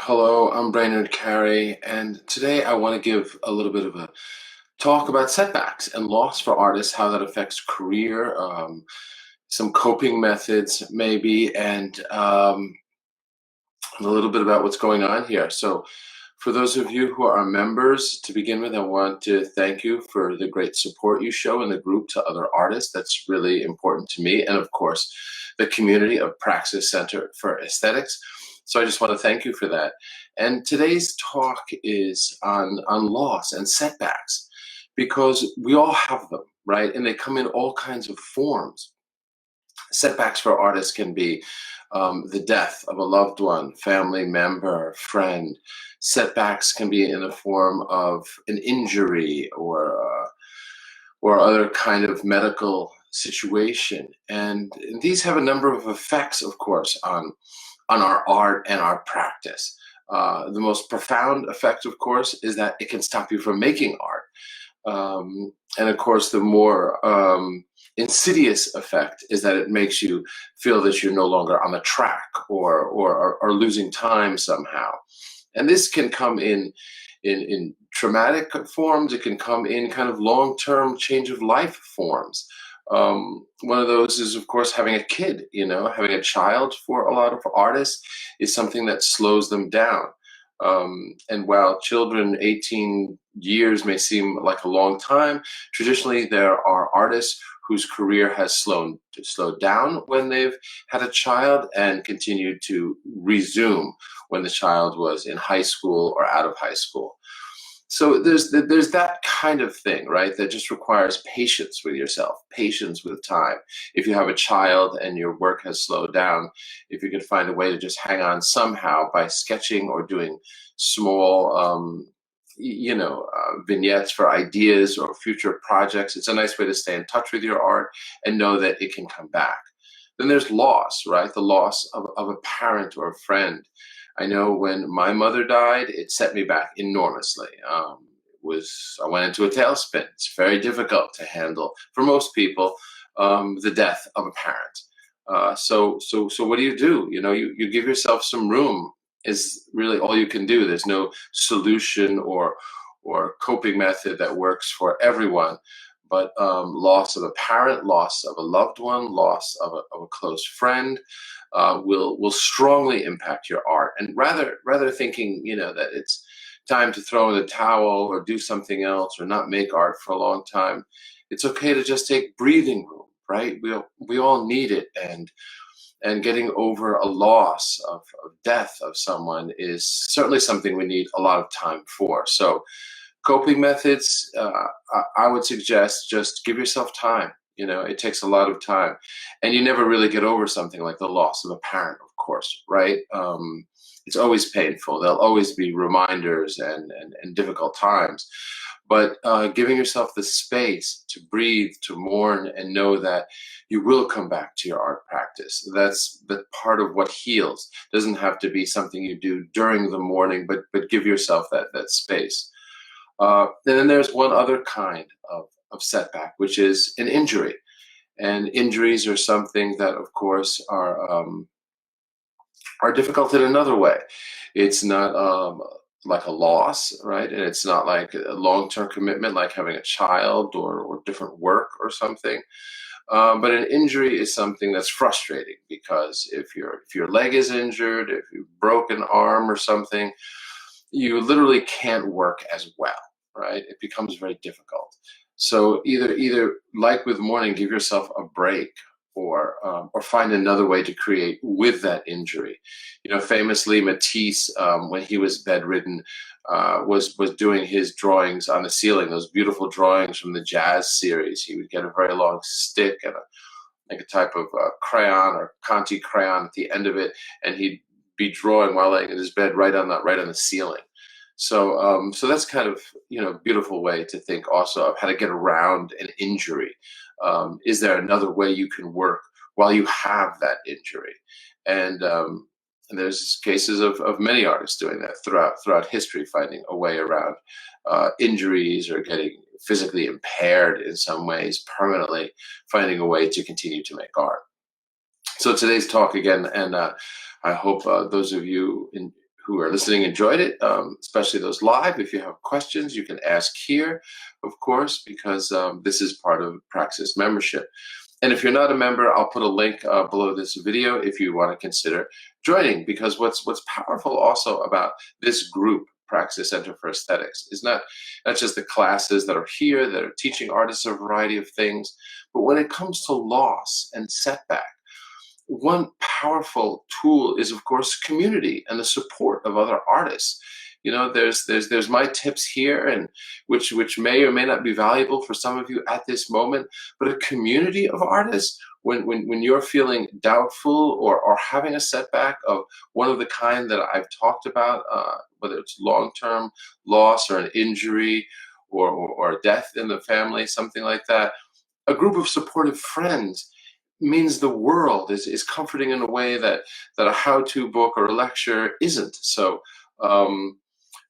Hello, I'm Brainerd Carey, and today I want to give a little bit of a talk about setbacks and loss for artists, how that affects career, some coping methods maybe, and a little bit about what's going on here. So, for those of you who are members, to begin with, I want to thank you for the great support you show in the group to other artists. That's really important to me, and of course, the community of Praxis Center for Aesthetics. So I just want to thank you for that. And today's talk is on loss and setbacks because we all have them, right? And they come in all kinds of forms. Setbacks for artists can be the death of a loved one, family member, friend. Setbacks can be in the form of an injury or other kind of medical situation. And these have a number of effects, of course, on our art and our practice. The most profound effect, of course, is that it can stop you from making art. And of course, the more insidious effect is that it makes you feel that you're no longer on the track or losing time somehow. And this can come in traumatic forms. It can come in kind of long-term change of life forms. One of those is, of course, having a kid. Having a child for a lot of artists is something that slows them down. And while children, 18 years may seem like a long time, traditionally there are artists whose career has slowed down when they've had a child and continued to resume when the child was in high school or out of high school. So there's that kind of thing, right? That just requires patience with yourself, patience with time. If you have a child and your work has slowed down, if you can find a way to just hang on somehow by sketching or doing small, vignettes for ideas or future projects, it's a nice way to stay in touch with your art and know that it can come back. Then there's loss, right? The loss of a parent or a friend. I know when my mother died, it set me back enormously. I went into a tailspin. It's very difficult to handle for most people, the death of a parent. So what do? You give yourself some room is really all you can do. There's no solution or coping method that works for everyone. But loss of a parent, loss of a loved one, loss of a close friend will strongly impact your art. And rather thinking that it's time to throw in the towel or do something else or not make art for a long time, it's okay to just take breathing room, right? We all need it, and getting over a loss of death of someone is certainly something we need a lot of time for. So coping methods, I would suggest just give yourself time. It takes a lot of time, and you never really get over something like the loss of a parent, of course, right? It's always painful. There'll always be reminders and difficult times, but giving yourself the space to breathe, to mourn, and know that you will come back to your art practice. That's the part of what heals. It doesn't have to be something you do during the morning, but give yourself that space. And then there's one other kind of setback, which is an injury. And injuries are something that, of course, are difficult in another way. It's not like a loss, right? And it's not like a long-term commitment, like having a child or different work or something. But an injury is something that's frustrating because if your leg is injured, if you've broken arm or something, you literally can't work as well, right? It becomes very difficult. So either like with mourning, give yourself a break or find another way to create with that injury. Famously, Matisse, when he was bedridden, was doing his drawings on the ceiling. Those beautiful drawings from the Jazz series. He would get a very long stick and like a type of crayon or Conti crayon at the end of it, and he'd be drawing while laying in his bed right on the ceiling. So that's kind of beautiful way to think also of how to get around an injury. Is there another way you can work while you have that injury? And there's cases of many artists doing that throughout history, finding a way around injuries or getting physically impaired in some ways permanently, finding a way to continue to make art. So today's talk again, and I hope those of you who are listening enjoyed it, especially those live. If you have questions, you can ask here, of course, because this is part of Praxis membership. And if you're not a member, I'll put a link below this video if you want to consider joining, because what's powerful also about this group, Praxis Center for Aesthetics, is not just the classes that are here that are teaching artists a variety of things, but when it comes to loss and setback, one powerful tool is, of course, community and the support of other artists. You know, there's my tips here, and which may or may not be valuable for some of you at this moment, but a community of artists, when you're feeling doubtful or having a setback of one of the kind that I've talked about, whether it's long-term loss or an injury or death in the family, something like that, a group of supportive friends means the world, is comforting in a way that a how-to book or a lecture isn't. So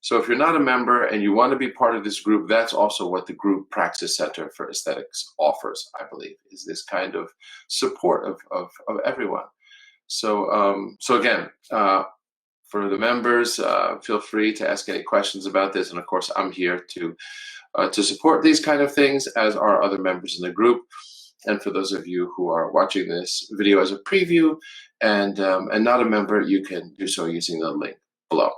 so if you're not a member and you want to be part of this group, that's also what the group Praxis Center for Aesthetics offers, I believe, is this kind of support of everyone. So so again, for the members, feel free to ask any questions about this, and of course I'm here to support these kind of things, as are other members in the group. And for those of you who are watching this video as a preview and not a member, you can do so using the link below.